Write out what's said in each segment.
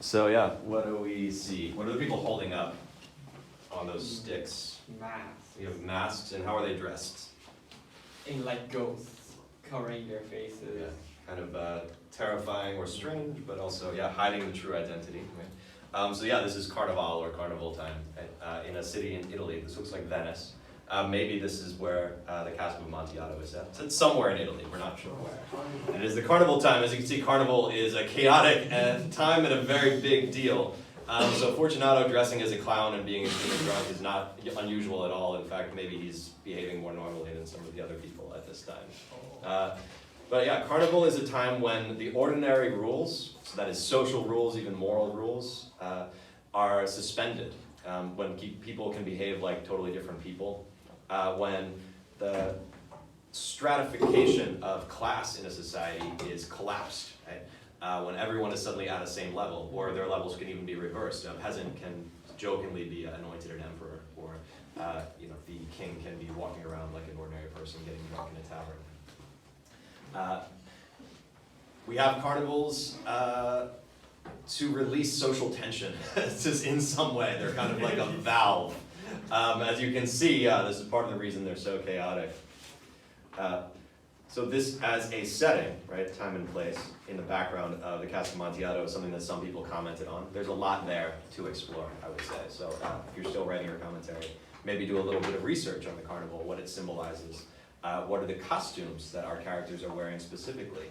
So yeah, what do we see? What are the people holding up on those sticks? Masks. You have masks, and how are they dressed? In like ghosts, covering their faces. Yeah, kind of terrifying or strange, but also hiding the true identity. Right? So yeah, this is Carnival or Carnival time in a city in Italy. This looks like Venice. Maybe this is where the Cask of Amontillado is at. So it's somewhere in Italy, we're not sure where. And it is the carnival time. As you can see, carnival is a chaotic time and a very big deal. So Fortunato dressing as a clown and being extremely drunk is not unusual at all. In fact, maybe he's behaving more normally than some of the other people at this time. But yeah, carnival is a time when the ordinary rules, so that is social rules, even moral rules, are suspended. When people can behave like totally different people. When the stratification of class in a society is collapsed, right? When everyone is suddenly at the same level, or their levels can even be reversed. A peasant can jokingly be anointed an emperor, or the king can be walking around like an ordinary person getting drunk in a tavern. We have carnivals to release social tension. Just in some way, they're kind of like a valve. As you can see, this is part of the reason they're so chaotic. So this as a setting, right, time and place, in the background of the Cask of Amontillado is something that some people commented on. There's a lot there to explore, I would say. So if you're still writing your commentary, maybe do a little bit of research on the carnival, what it symbolizes. What are the costumes that our characters are wearing specifically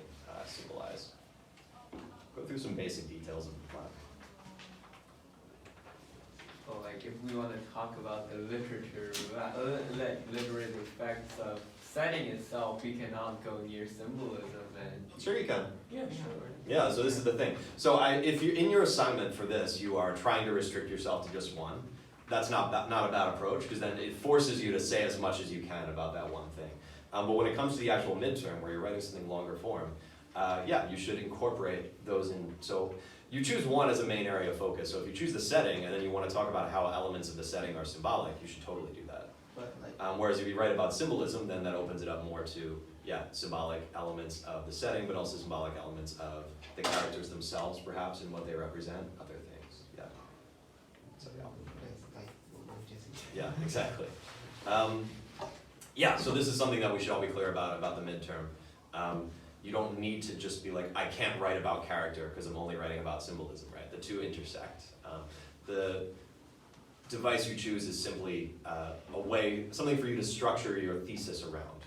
symbolize? Go through some basic details of the plot. So like if we want to talk about the literature, literary effects of setting itself, we cannot go near symbolism and... Sure you can. Yeah, sure. Yeah, so this is the thing. So if you in your assignment for this, you are trying to restrict yourself to just one, that's not a bad approach, because then it forces you to say as much as you can about that one thing. But when it comes to the actual midterm, where you're writing something longer form, you should incorporate those in. So you choose one as a main area of focus. So if you choose the setting, and then you want to talk about how elements of the setting are symbolic, you should totally do that. Whereas if you write about symbolism, then that opens it up more to, symbolic elements of the setting, but also symbolic elements of the characters themselves, perhaps, and what they represent, other things. Yeah. So yeah, exactly. So this is something that we should all be clear about the midterm. You don't need to just be like, I can't write about character because I'm only writing about symbolism, right? The two intersect. The device you choose is simply something for you to structure your thesis around.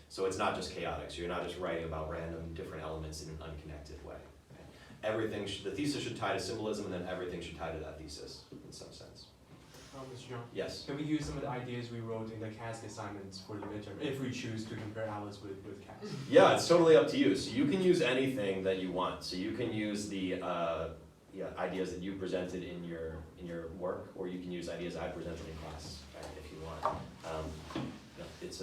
So it's not just chaotic, so you're not just writing about random different elements in an unconnected way. Right? The thesis should tie to symbolism, and then everything should tie to that thesis in some sense. Mr. John? Yes? Can we use some of the ideas we wrote in the Cask assignments for the midterm, if we choose to compare Alice with Cask? Yeah, it's totally up to you. So you can use anything that you want. So you can use the ideas that you presented in your work, or you can use ideas I presented in class, right, if you want. It's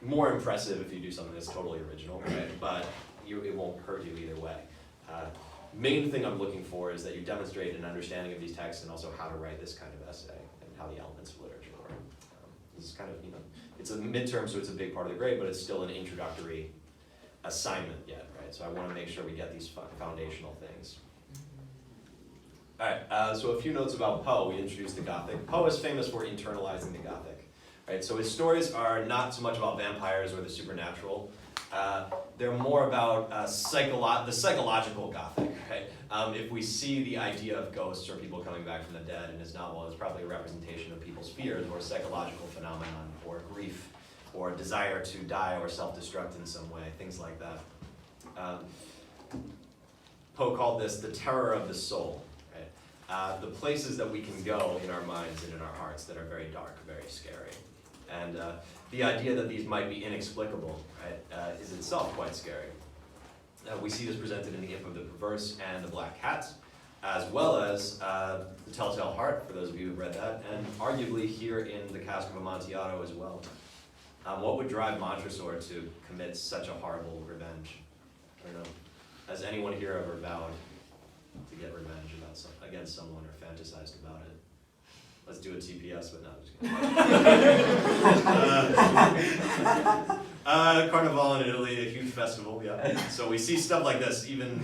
more impressive if you do something that's totally original, right? But it won't hurt you either way. Main thing I'm looking for is that you demonstrate an understanding of these texts and also how to write this kind of essay and how the elements of literature work. This is kind of, it's a midterm, so it's a big part of the grade, but it's still an introductory assignment yet, right? So I want to make sure we get these foundational things. All right, so a few notes about Poe. We introduced the Gothic. Poe is famous for internalizing the Gothic, right? So his stories are not so much about vampires or the supernatural. They're more about the psychological Gothic, right? If we see the idea of ghosts or people coming back from the dead in his novel, it's probably a representation of people's fears or psychological phenomenon or grief or desire to die or self-destruct in some way, things like that. Poe called this the terror of the soul, right? The places that we can go in our minds and in our hearts that are very dark, very scary. And the idea that these might be inexplicable, right, is itself quite scary. We see this presented in The Imp of the Perverse and The Black Cat, as well as The Telltale Heart, for those of you who've read that, and arguably here in The Cask of Amontillado as well. What would drive Montresor to commit such a horrible revenge? I don't know. Has anyone here ever vowed to get revenge against someone or fantasized about it? Let's do a TPS, but not just kidding. Carnival in Italy, a huge festival, yeah. So we see stuff like this, even,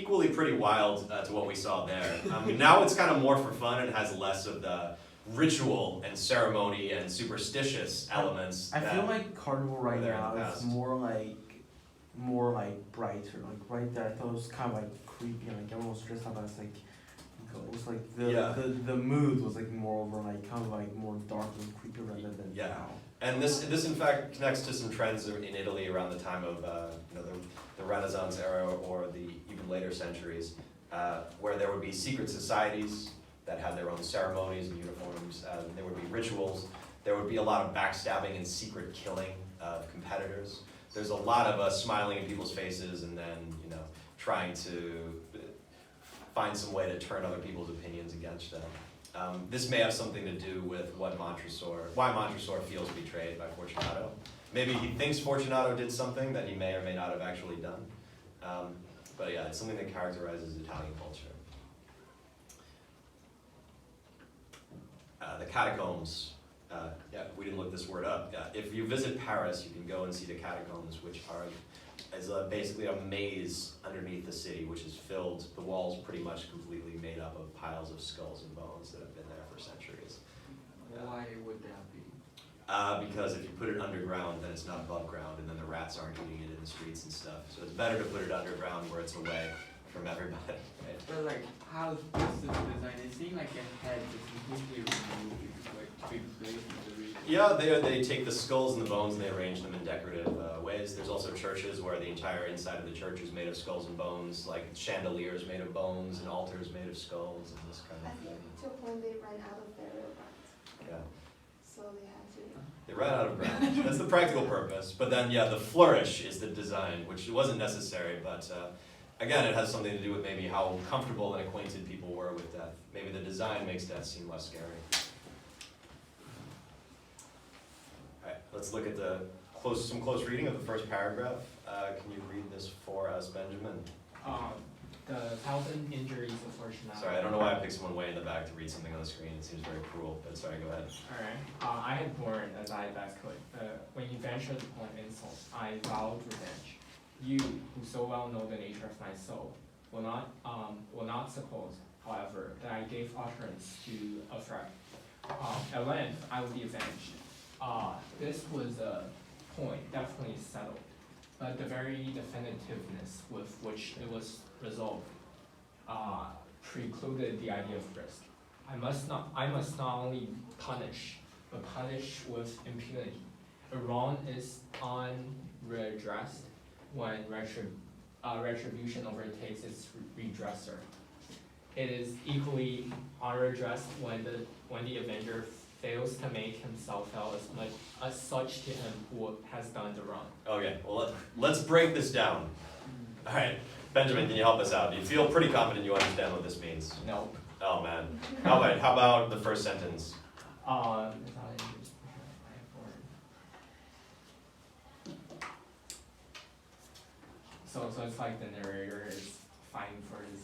equally pretty wild to what we saw there. Now it's kind of more for fun and has less of the ritual and ceremony and superstitious elements. I feel like Carnival right were there in the now is past. more like brighter. Like right there, I thought it was kind of like creepy. Like everyone was dressed up as like ghosts. Like Yeah. the mood was like more over like kind of like more dark and creepy rather than Yeah. now. And this in fact connects to some trends in Italy around the time of the Renaissance era or the even later centuries, where there would be secret societies that had their own ceremonies and uniforms. There would be rituals. There would be a lot of backstabbing and secret killing of competitors. There's a lot of smiling in people's faces and then trying to find some way to turn other people's opinions against them. This may have something to do with why Montresor feels betrayed by Fortunato. Maybe he thinks Fortunato did something that he may or may not have actually done. But yeah, it's something that characterizes Italian culture. The catacombs, we didn't look this word up. If you visit Paris, you can go and see the catacombs, which is basically a maze underneath the city, which is filled, the walls pretty much completely made up of piles of skulls and bones that have been there for centuries. Why would that be? Because if you put it underground, then it's not above ground, and then the rats aren't eating it in the streets and stuff. So it's better to put it underground where it's away from everybody. Right? But like, how is this design? It seems like a head is completely removed, like big place in the region. Yeah, they take the skulls and the bones and they arrange them in decorative ways. There's also churches where the entire inside of the church is made of skulls and bones, like chandeliers made of bones and altars made of skulls and this kind I of think thing. to a point they ran out of burial grounds, Yeah, so they had to. they ran out of ground. That's the practical purpose. But then, yeah, the flourish is the design, which wasn't necessary, but again, it has something to do with maybe how comfortable and acquainted people were with death. Maybe the design makes death seem less scary. Alright, let's look at some close reading of the first paragraph. Can you read this for us, Benjamin? The 1,000 injuries of Fortunato. Sorry, I don't know why I picked someone way in the back to read something on the screen. It seems very cruel, but sorry, go ahead. Alright. I had borne as I best could. When you ventured upon insult, I vowed revenge. You, who so well know the nature of my soul, will not suppose, however, that I gave utterance to a threat. At length, I will be avenged. This was a point definitely settled, but the very definitiveness with which it was resolved precluded the idea of risk. I must not only punish, but punish with impunity. A wrong is unredressed when retribution overtakes its redresser. It is equally unredressed when the avenger fails to make himself felt as such to him who has done the wrong. Okay, well let's break this down. All right, Benjamin, can you help us out? You feel pretty confident you understand what this means. No. Oh man. How about the first sentence? So it's like the narrator is fighting for his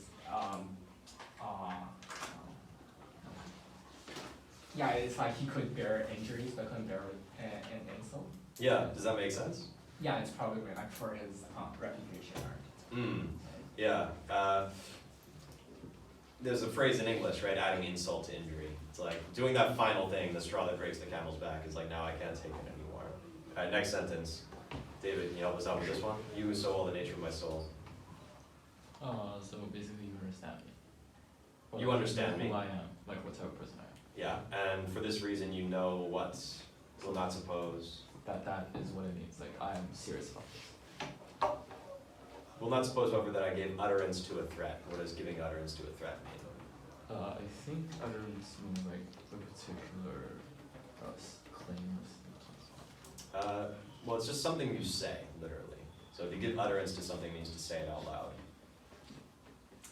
yeah, it's like he could bear injuries but couldn't bear an insult. Yeah, does that make sense? Yeah, it's probably like for his reputation or Yeah. There's a phrase in English, right? Adding insult to injury. It's like doing that final thing, the straw that breaks the camel's back. Is like, now I can't take it anymore. All right, next sentence. David, can you help us out with this one? You who so well the nature of my soul. So basically you understand me. You understand me. Who I am, like what type of person I am. Yeah, and for this reason you know what will not suppose. That is what it means. Like I am serious about this. Will not suppose, however, that I gave utterance to a threat. What does giving utterance to a threat mean? I think utterance means like a particular claim or something. Well, it's just something you say, literally. So to give utterance to something means to say it out loud.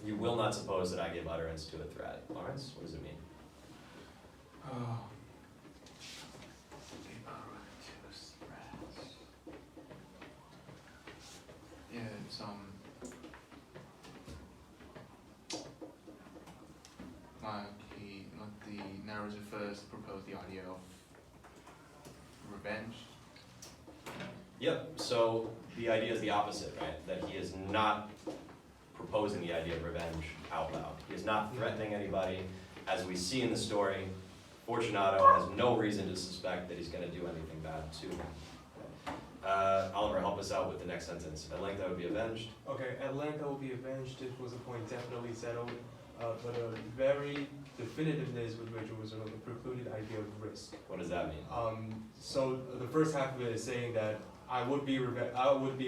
You will not suppose that I give utterance to a threat. Lawrence, what does it mean? Yeah, it's like the narrator first proposed the idea of revenge. Yep, so the idea is the opposite, right? That he is not proposing the idea of revenge out loud. He is not threatening anybody. As we see in the story, Fortunato has no reason to suspect that he's going to do anything bad to him. Oliver, help us out with the next sentence. At length I would be avenged. Okay, at length I will be avenged. This was a point definitely settled, but a very definitiveness with which it was a precluded idea of risk. What does that mean? So the first half of it is saying that I would be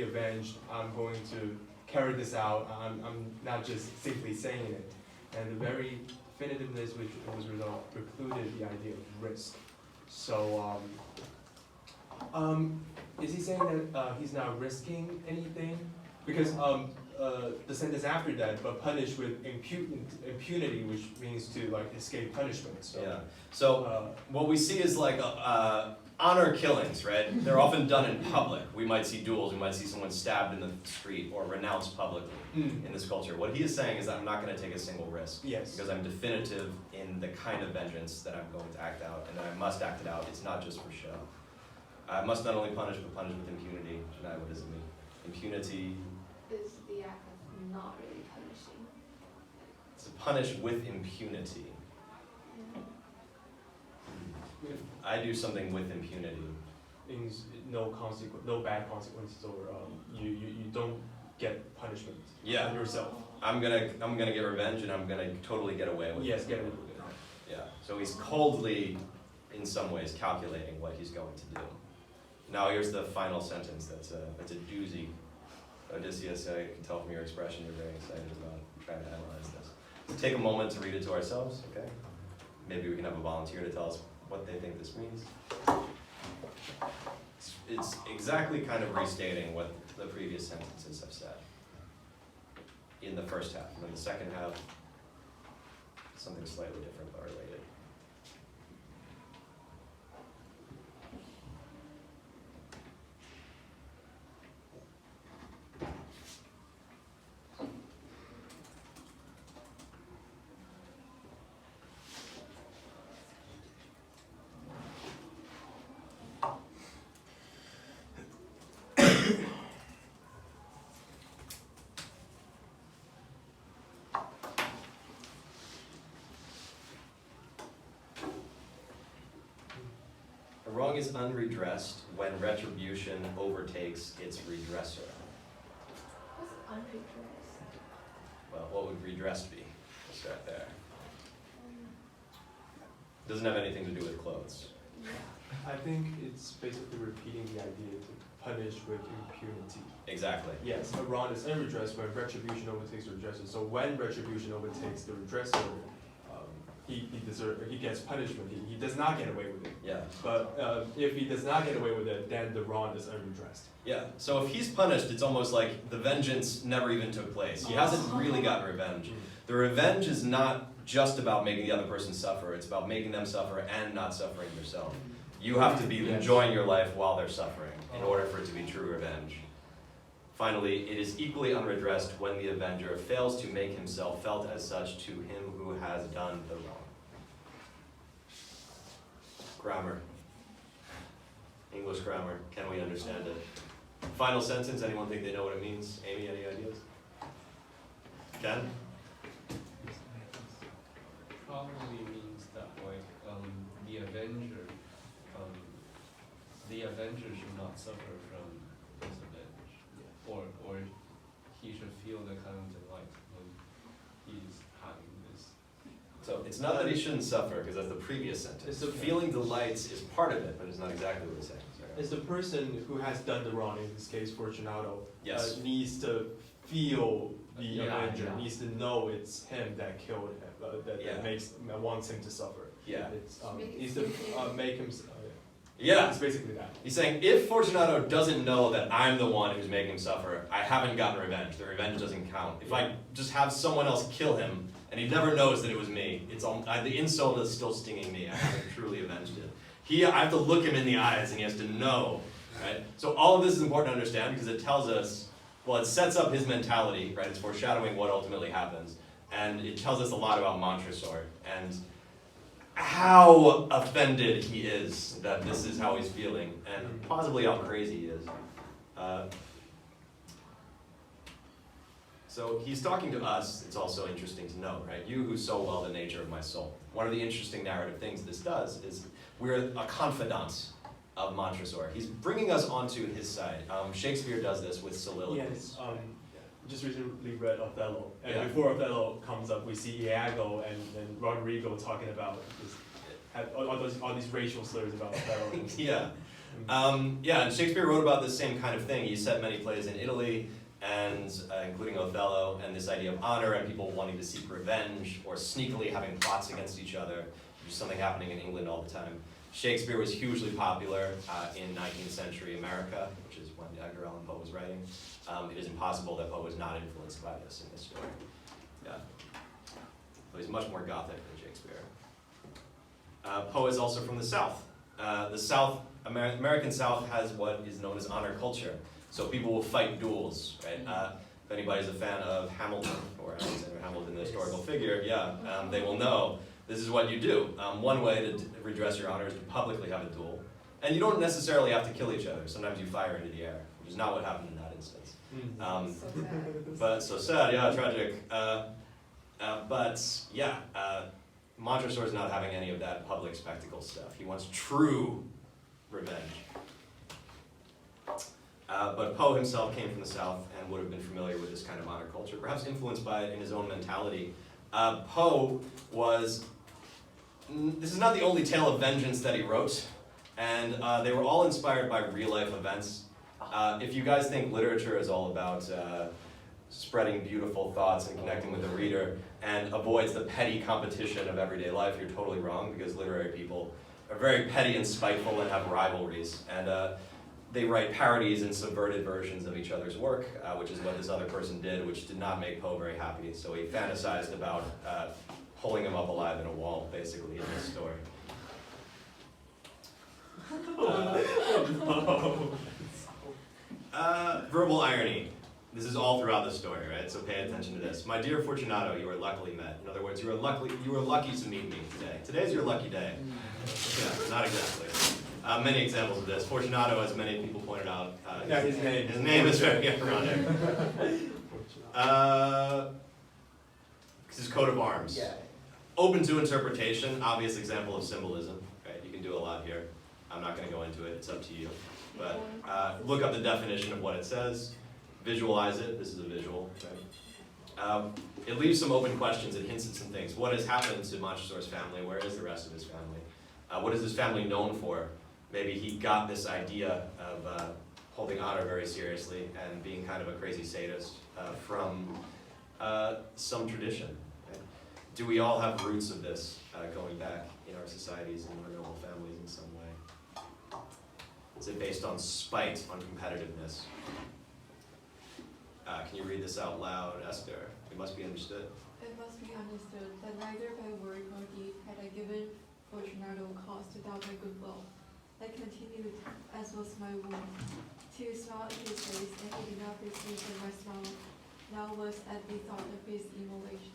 avenged. I'm going to carry this out. I'm not just simply saying it. And the very definitiveness which was resolved precluded the idea of risk. So is he saying that he's not risking anything? Because the sentence after that, but punished with impunity, which means to like escape punishment. So, Yeah. So what we see is like honor killings, right? They're often done in public. We might see duels. We might see someone stabbed in the street or renounced publicly in this culture. What he is saying is that I'm not going to take a single risk. Yes. Because I'm definitive in the kind of vengeance that I'm going to act out, and that I must act it out. It's not just for show. I must not only punish, but punish with impunity. Janai, what does it mean? Impunity. Is the act of not really punishing. To punish with impunity. I do something with impunity. Means no bad consequences, or you don't get punishment. Yeah. On yourself. I'm gonna get revenge, and I'm gonna totally get away with it. Yes, get away with it. Yeah. So he's coldly, in some ways, calculating what he's going to do. Now here's the final sentence. That's a doozy. Odysseus, I can tell from your expression you're very excited about trying to analyze this. So take a moment to read it to ourselves, okay? Maybe we can have a volunteer to tell us what they think this means. It's exactly kind of restating what the previous sentences have said in the first half. And in the second half, something slightly different but related. A wrong is unredressed when retribution overtakes its redresser. What's unredressed? Well, what would redressed be? We'll start there. Doesn't have anything to do with clothes. Yeah. I think it's basically repeating the idea to punish with impunity. Exactly. Yes, a wrong is unredressed when retribution overtakes the redresser. So when retribution overtakes the redresser, he gets punishment. He does not get away with it. Yeah. But if he does not get away with it, then the wrong is unredressed. Yeah. So if he's punished, it's almost like the vengeance never even took place. He hasn't really gotten revenge. The revenge is not just about making the other person suffer. It's about making them suffer and not suffering yourself. You have to be enjoying your life while they're suffering in order for it to be true revenge. Finally, it is equally unredressed when the avenger fails to make himself felt as such to him who has done the wrong. Grammar. English grammar. Can we understand it? Final sentence. Anyone think they know what it means? Amy, any ideas? Ken? Probably means that like the avenger should not suffer from his avenge, or he should feel the kind of delight when he's having this. So it's not that he shouldn't suffer, because that's the previous sentence. It's okay. Feeling delights is part of it, but it's not exactly what it's saying. Sorry. It's the person who has done the wrong, in this case Fortunato, Yes. needs to feel the Yeah, avenger, yeah. needs to know it's him that killed him, Yeah. that wants him to suffer. Yeah. It's, Make it needs to feel make him, Yeah. it's basically that. He's saying, if Fortunato doesn't know that I'm the one who's making him suffer, I haven't gotten revenge. The revenge doesn't count. If I just have someone else kill him, and he never knows that it was me, it's all, the insult is still stinging me. I haven't truly avenged it. I have to look him in the eyes, and he has to know, right? So all of this is important to understand, because it tells us, well, it sets up his mentality, right? It's foreshadowing what ultimately happens. And it tells us a lot about Montresor, and how offended he is that this is how he's feeling, and possibly how crazy he is. So he's talking to us, it's also interesting to note, right? You who so well the nature of my soul. One of the interesting narrative things this does is we're a confidant of Montresor. He's bringing us onto his side. Shakespeare does this with soliloquies. Yes, just recently read Othello, and Yeah. before Othello comes up, we see Iago and Rodrigo talking about this, all these racial slurs about Othello. Yeah. Yeah, and Shakespeare wrote about this same kind of thing. He set many plays in Italy, and including Othello, and this idea of honor and people wanting to seek revenge or sneakily having plots against each other, which is something happening in England all the time. Shakespeare was hugely popular in 19th century America, which is when Edgar Allan Poe was writing. It is impossible that Poe was not influenced by this in this story. Yeah. But he's much more Gothic than Shakespeare. Poe is also from the South. The South, American South has what is known as honor culture. So people will fight duels, right? If anybody's a fan of Hamilton, or Alexander Hamilton, the historical figure, they will know this is what you do. One way to redress your honor is to publicly have a duel. And you don't necessarily have to kill each other. Sometimes you fire into the air, which is not what happened in that instance. So sad. But so sad, yeah, tragic. Montresor's not having any of that public spectacle stuff. He wants true revenge. But Poe himself came from the South and would have been familiar with this kind of honor culture, perhaps influenced by it in his own mentality. Poe was, this is not the only tale of vengeance that he wrote, and they were all inspired by real-life events. If you guys think literature is all about spreading beautiful thoughts and connecting with the reader and avoids the petty competition of everyday life, you're totally wrong, because literary people are very petty and spiteful and have rivalries. And they write parodies and subverted versions of each other's work, which is what this other person did, which did not make Poe very happy. So he fantasized about pulling him up alive in a wall, basically, in this story. Verbal irony. This is all throughout the story, right? So pay attention to this. My dear Fortunato, you are luckily met. In other words, you are lucky to meet me today. Today's your lucky day. Yeah, not exactly. Many examples of this. Fortunato, as many people pointed out, His name is very ironic. His coat of arms. Yeah. Open to interpretation, obvious example of symbolism. Right? You can do a lot here. I'm not going to go into it. It's up to you. But look up the definition of what it says. Visualize it. This is a visual. Right? It leaves some open questions. It hints at some things. What has happened to Montresor's family? Where is the rest of his family? What is his family known for? Maybe he got this idea of holding honor very seriously and being kind of a crazy sadist from some tradition. Right? Do we all have roots of this going back in our societies and our noble families in some way? Is it based on spite, on competitiveness? Can you read this out loud, Esther? It must be understood. It must be understood that neither by word nor deed had I given Fortunato cause to doubt my goodwill. I continued, as was my wont, to smile at his face, and he did not perceive that my smile now was at the thought of his immolation.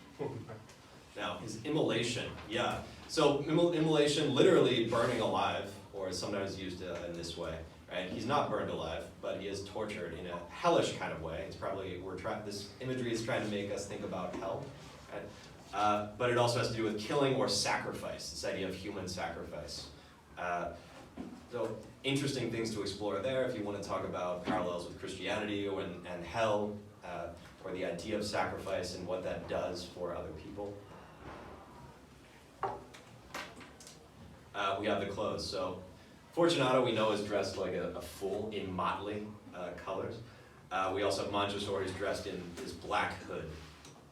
Now, his immolation, yeah. So immolation, literally burning alive, or is sometimes used in this way, right? He's not burned alive, but he is tortured in a hellish kind of way. It's probably, this imagery is trying to make us think about hell, right? But it also has to do with killing or sacrifice, this idea of human sacrifice. So interesting things to explore there if you want to talk about parallels with Christianity and hell, or the idea of sacrifice and what that does for other people. We have the clothes. So Fortunato, we know, is dressed like a fool in motley colors. We also have Montresor, who's dressed in his black hood,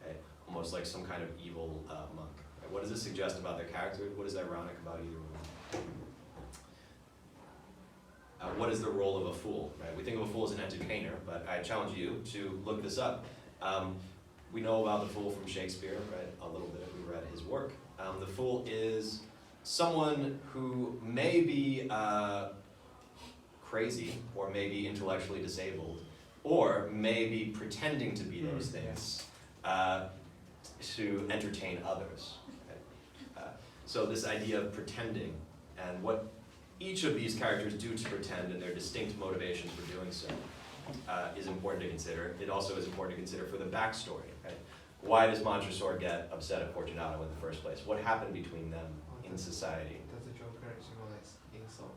okay? Almost like some kind of evil monk. Right? What does this suggest about their characters? What is ironic about either one? What is the role of a fool? Right? We think of a fool as an entertainer, but I challenge you to look this up. We know about the fool from Shakespeare, right? A little bit if we read his work. The fool is someone who may be crazy, or may be intellectually disabled, or may be pretending to be those things to entertain others. Right? So this idea of pretending and what each of these characters do to pretend and their distinct motivations for doing so. is important to consider. It also is important to consider for the backstory, right? Why does Montresor get upset at Fortunato in the first place? What happened between them in society? Does the Joker symbolize insult?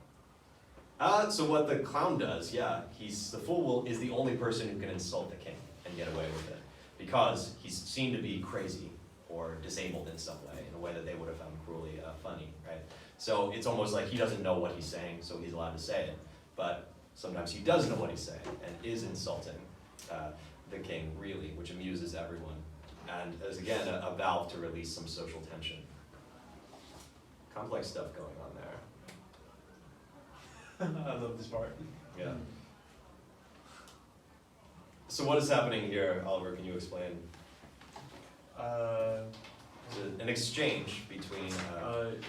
So what the clown does, yeah, the fool is the only person who can insult the king and get away with it, because he's seen to be crazy or disabled in some way, in a way that they would have found cruelly funny, right? So it's almost like he doesn't know what he's saying, so he's allowed to say it. But sometimes he does know what he's saying and is insulting the king, really, which amuses everyone. And is again a valve to release some social tension. Complex stuff going on there. I love this part. Yeah. So what is happening here, Oliver? Can you explain? It's an exchange between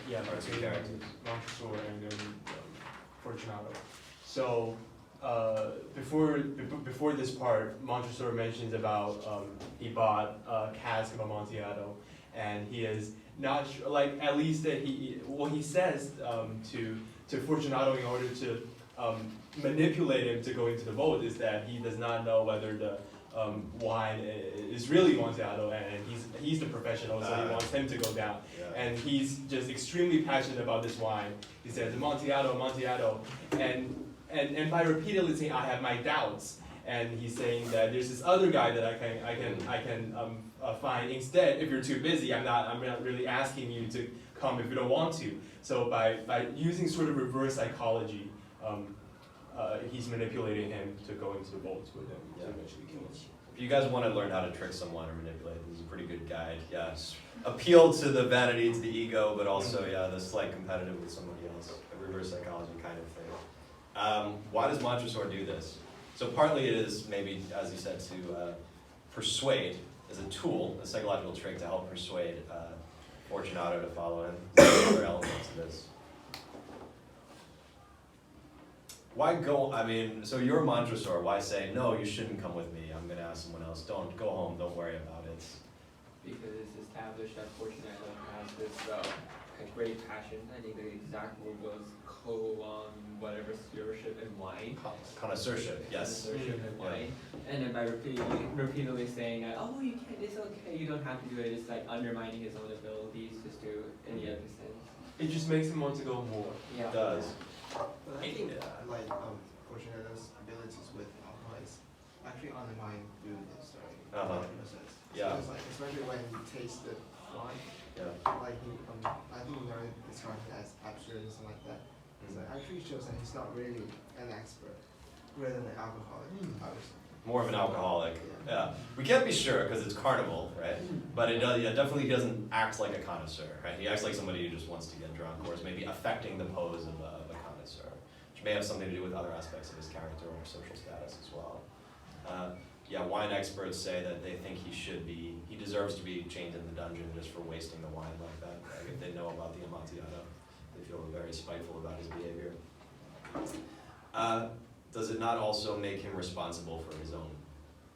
Yeah, our two between characters. Montresor and then Fortunato. So before this part, Montresor mentions about he bought a cask of Amontillado, and he is not sure, like at least that he says to Fortunato in order to manipulate him to go into the vote is that he does not know whether the wine is really Amontillado, and he's the professional, so he wants him to go down. Yeah. And he's just extremely passionate about this wine. He says Amontillado, Amontillado, and by repeatedly saying I have my doubts, and he's saying that there's this other guy that I can find instead. If you're too busy, I'm not really asking you to come if you don't want to. So by using sort of reverse psychology, he's manipulating him to go into the votes with him to eventually kill him. If you guys want to learn how to trick someone or manipulate, this is a pretty good guide. Yes. Appeal to the vanity, to the ego, but also, the slight competitive with somebody else. A reverse psychology kind of thing. Why does Montresor do this? So partly it is maybe, as you said, to persuade as a tool, a psychological trick to help persuade Fortunato to follow him. There's other elements to this. Why go, so you're Montresor, why say, no, you shouldn't come with me, I'm gonna ask someone else, don't, go home, don't worry about it. Because it's established that Fortunato has this a great passion. I think the exact word was whatever stewardship in wine. Connoisseurship, yes. Connoisseurship in wine. And then by repeatedly saying that, oh, you can't, it's okay, you don't have to do it, it's like undermining his own abilities just to any other sense. It just makes him want to go more. Yeah. It does. But I think Fortunato's abilities with alcohol is actually undermined through the story. Uh-huh. In a sense. Yeah. So it's like, especially when he tastes the wine, Yeah. like he, I think he very described it as absurd and something like that. So it actually shows that he's not really an expert, rather than an alcoholic, I would say. More of an alcoholic, yeah. We can't be sure, because it's carnival, right? But it definitely doesn't act like a connoisseur, right? He acts like somebody who just wants to get drunk, or is maybe affecting the pose of a connoisseur, which may have something to do with other aspects of his character or social status as well. Wine experts say that they think he deserves to be chained in the dungeon just for wasting the wine like that. Like if they know about the Amontillado, they feel very spiteful about his behavior. Does it not also make him responsible for his own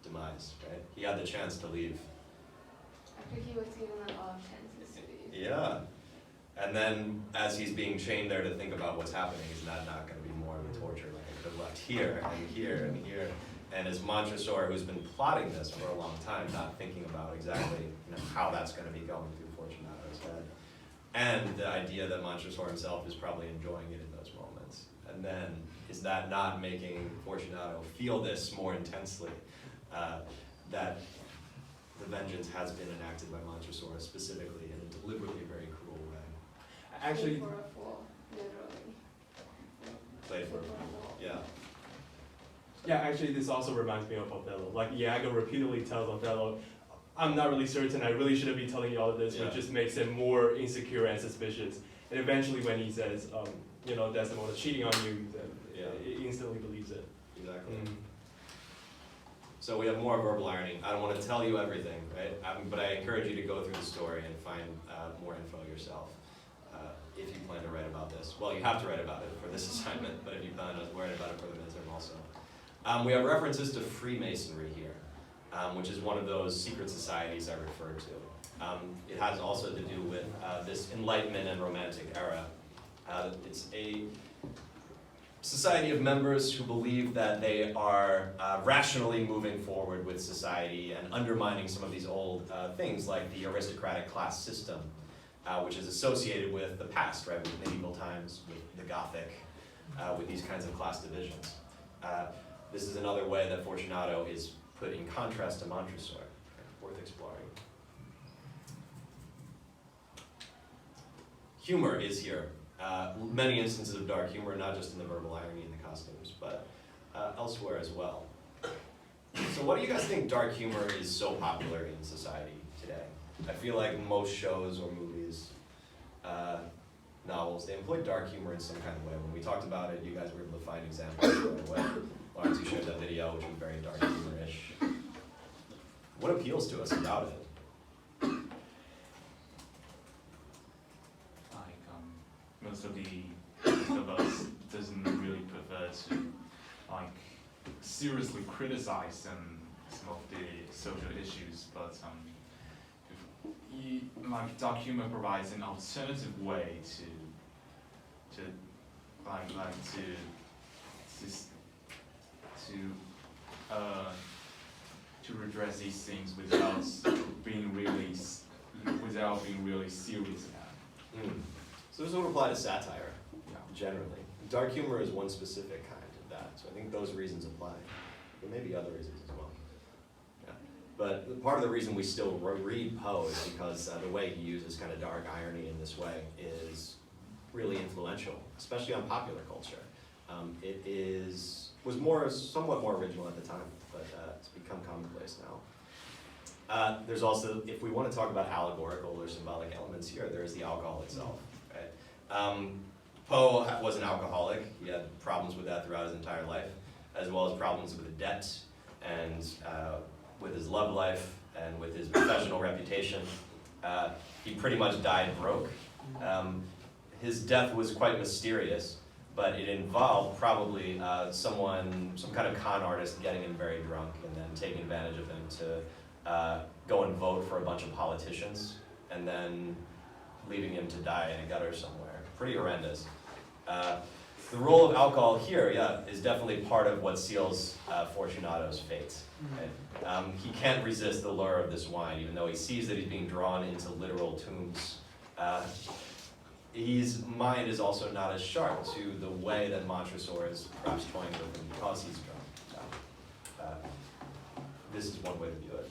demise, right? He had the chance to leave. After he was given a lot of chances to leave. Yeah. And then as he's being chained there to think about what's happening, is that not going to be more of a torture? Like I could have left here and here and here. And as Montresor, who's been plotting this for a long time, not thinking about exactly how that's going to be going through Fortunato's head. And the idea that Montresor himself is probably enjoying it in those moments. And then, is that not making Fortunato feel this more intensely? That the vengeance has been enacted by Montresor specifically in a deliberately very cruel way. Actually, For a fool, literally. Played for a fool, yeah. yeah, actually this also reminds me of Othello. Like Iago repeatedly tells Othello, I'm not really certain, I really shouldn't be telling you all of this, Yeah. which just makes him more insecure and suspicious. And eventually when he says, Desdemona's cheating on you, then he instantly believes it. Exactly. So we have more verbal irony. I don't want to tell you everything, right? But I encourage you to go through the story and find more info yourself. If you plan to write about this. Well, you have to write about it for this assignment, but if you plan to write about it for the midterm also. We have references to Freemasonry here, which is one of those secret societies I referred to. It has also to do with this Enlightenment and Romantic era. It's a society of members who believe that they are rationally moving forward with society and undermining some of these old things like the aristocratic class system, which is associated with the past, right, with medieval times, with the Gothic, with these kinds of class divisions. This is another way that Fortunato is put in contrast to Montresor, worth exploring. Humor is here. Many instances of dark humor, not just in the verbal irony in the costumes, but elsewhere as well. So what do you guys think dark humor is so popular in society today? I feel like most shows or movies, novels, they employ dark humor in some kind of way. When we talked about it, you guys were able to find examples right away. Lawrence, you showed that video, which was very dark humor-ish. What appeals to us about it? Most of us doesn't really prefer to like seriously criticize some of the social issues, but like dark humor provides an alternative way to redress these things without being really serious about it. So this would apply to satire, Yeah. generally. Dark humor is one specific kind of that, so I think those reasons apply. There may be other reasons as well. Yeah. But part of the reason we still read Poe is because the way he uses kind of dark irony in this way is really influential, especially on popular culture. It was somewhat more original at the time, but it's become commonplace now. There's also, if we want to talk about allegorical or symbolic elements here, there's the alcohol itself. Poe was an alcoholic. He had problems with that throughout his entire life, as well as problems with debt and with his love life and with his professional reputation. He pretty much died broke. His death was quite mysterious, but it involved probably some kind of con artist getting him very drunk and then taking advantage of him to go and vote for a bunch of politicians and then leaving him to die in a gutter somewhere. Pretty horrendous. The role of alcohol here, is definitely part of what seals Fortunato's fate. Right? He can't resist the lure of this wine, even though he sees that he's being drawn into literal tombs. His mind is also not as sharp to the way that Montresor is perhaps toying with him because he's drunk. This is one way to view it.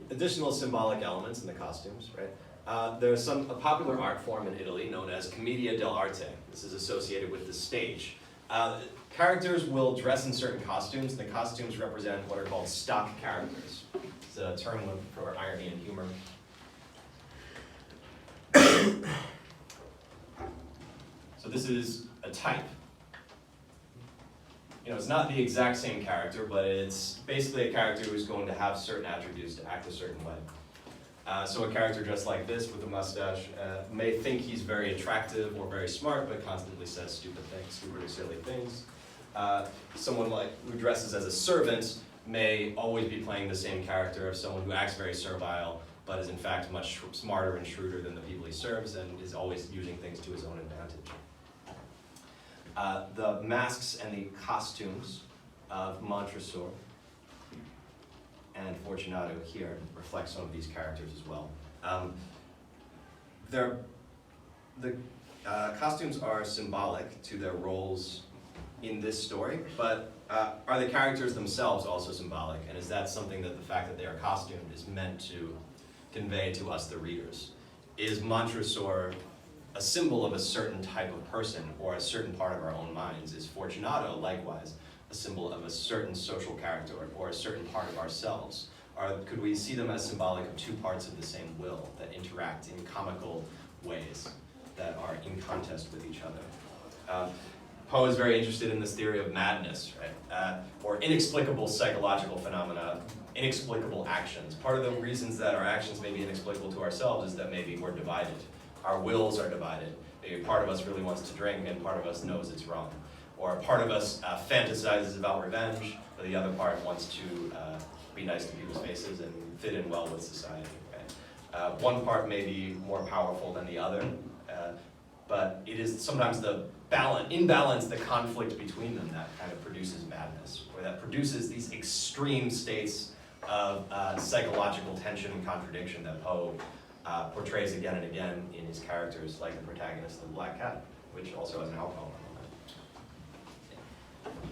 Additional symbolic elements in the costumes, right? There's a popular art form in Italy known as commedia dell'arte. This is associated with the stage. Characters will dress in certain costumes. The costumes represent what are called stock characters. It's a term for irony and humor. So this is a type. It's not the exact same character, but it's basically a character who's going to have certain attributes to act a certain way. So a character dressed like this with a mustache may think he's very attractive or very smart, but constantly says stupid things, stupid or silly things. Someone who dresses as a servant may always be playing the same character of someone who acts very servile, but is in fact much smarter and shrewder than the people he serves and is always using things to his own advantage. The masks and the costumes of Montresor and Fortunato here reflect some of these characters as well. The costumes are symbolic to their roles in this story, but are the characters themselves also symbolic? And is that something that the fact that they are costumed is meant to convey to us, the readers? Is Montresor a symbol of a certain type of person or a certain part of our own minds? Is Fortunato likewise a symbol of a certain social character or a certain part of ourselves? Or could we see them as symbolic of two parts of the same will that interact in comical ways that are in contest with each other? Poe is very interested in this theory of madness, right? Or inexplicable psychological phenomena, inexplicable actions. Part of the reasons that our actions may be inexplicable to ourselves is that maybe we're divided. Our wills are divided. Maybe part of us really wants to drink and part of us knows it's wrong. Or part of us fantasizes about revenge, but the other part wants to be nice to people's faces and fit in well with society. Right? One part may be more powerful than the other, but it is sometimes the imbalance, the conflict between them that kind of produces madness, or that produces these extreme states of psychological tension and contradiction that Poe portrays again and again in his characters, like the protagonist of The Black Cat, which also has an alcohol element.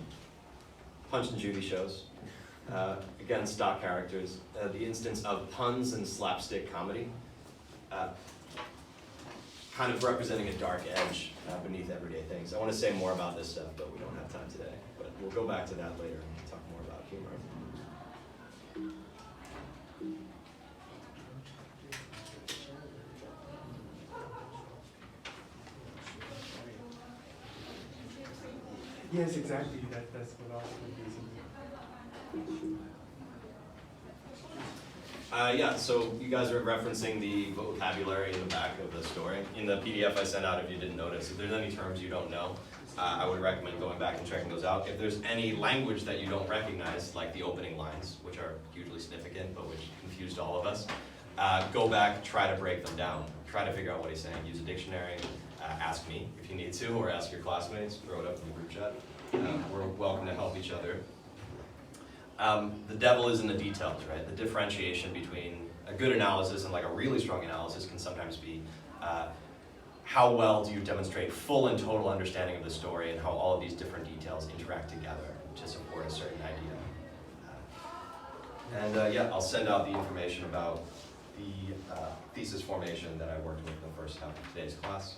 Punch and Judy shows. Again, stock characters. The instance of puns and slapstick comedy, kind of representing a dark edge beneath everyday things. I want to say more about this stuff, but we don't have time today. But we'll go back to that later and talk more about humor. Yes, exactly. That's what I was confusing. Yeah, so you guys are referencing the vocabulary in the back of the story. In the PDF I sent out, if you didn't notice, if there's any terms you don't know, I would recommend going back and checking those out. If there's any language that you don't recognize, like the opening lines, which are hugely significant, but which confused all of us, go back, try to break them down. Try to figure out what he's saying. Use a dictionary, ask me if you need to, or ask your classmates, throw it up in the group chat. We're welcome to help each other. The devil is in the details, right? The differentiation between a good analysis and like a really strong analysis can sometimes be how well do you demonstrate full and total understanding of the story and how all of these different details interact together to support a certain idea. Yeah, I'll send out the information about the thesis formation that I worked with in the first half of today's class.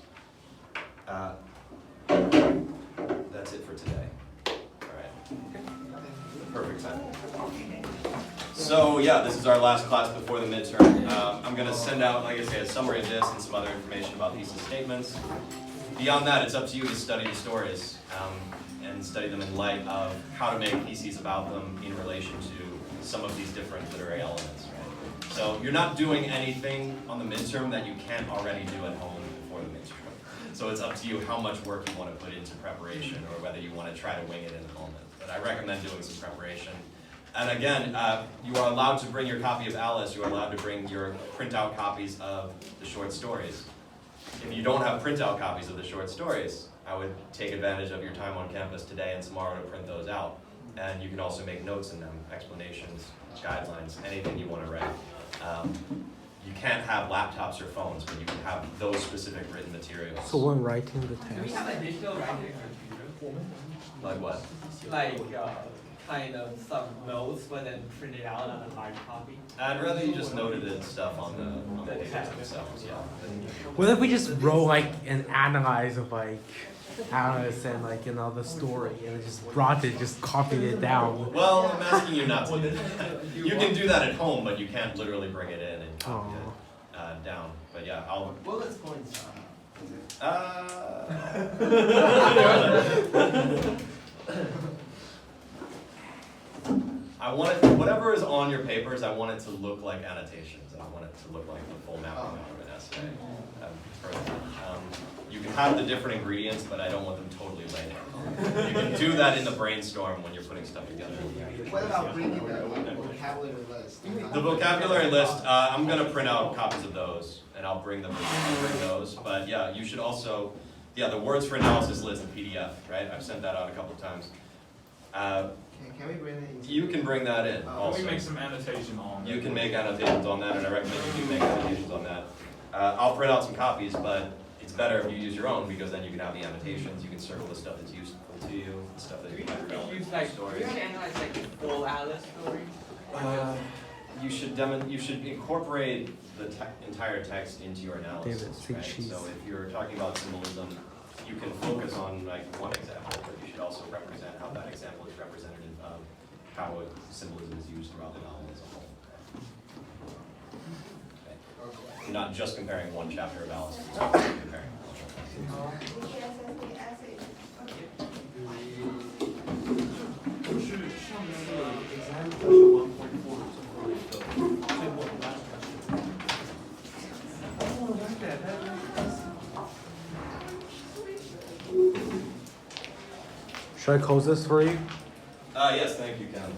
That's it for today. All right. Perfect time. So yeah, this is our last class before the midterm. I'm going to send out, like I say, a summary of this and some other information about thesis statements. Beyond that, it's up to you to study the stories and study them in light of how to make theses about them in relation to some of these different literary elements. Right? So you're not doing anything on the midterm that you can't already do at home before the midterm. So it's up to you how much work you want to put into preparation or whether you want to try to wing it in the moment. But I recommend doing some preparation. And again, you are allowed to bring your copy of Alice. You are allowed to bring your printout copies of the short stories. If you don't have printout copies of the short stories, I would take advantage of your time on campus today and tomorrow to print those out. And you can also make notes in them, explanations, guidelines, anything you want to write. You can't have laptops or phones, but you can have those specific written materials. So when writing the Do we test, have a digital writing computer? Like what? Like kind of some notes, but then print it out on a hard copy? I'd rather you just noted it stuff on the papers themselves, yeah. what if we just wrote like an analyze of like Alice and like the story and just brought it, just copied it down? Well, I'm asking you not to do that. You can do that at home, but you can't literally bring it in and copy it down. But yeah, I'll. Bullet points. I want it, whatever is on your papers, I want it to look like annotations. I want it to look like the full mapping of an essay. You can have the different ingredients, but I don't want them totally laid out. You can do that in the brainstorm when you're putting stuff together. What about bringing the vocabulary list? The vocabulary list, I'm going to print out copies of those, and I'll bring those. But yeah, you should also, the words for analysis list in PDF, right? I've sent that out a couple of times. Can we bring it in? You can bring that in also. Can we make some annotation on You can make annotations on that, and I recommend you do make annotations on that. I'll print out some copies, but it's better if you use your own because then you can have the annotations, you can circle the stuff that's useful to you, the stuff that you find relevant Use to like, the do stories. you want to analyze like the full Alice story? You should incorporate the entire text into your analysis, David, say right? cheese. So if you're talking about symbolism, you can focus on like one example, but you should also represent how that example is representative of how symbolism is used throughout the novel as a whole. Okay. You're not just comparing one chapter of Alice, you're also comparing. Should I close this for you? Yes, thank you, Ken.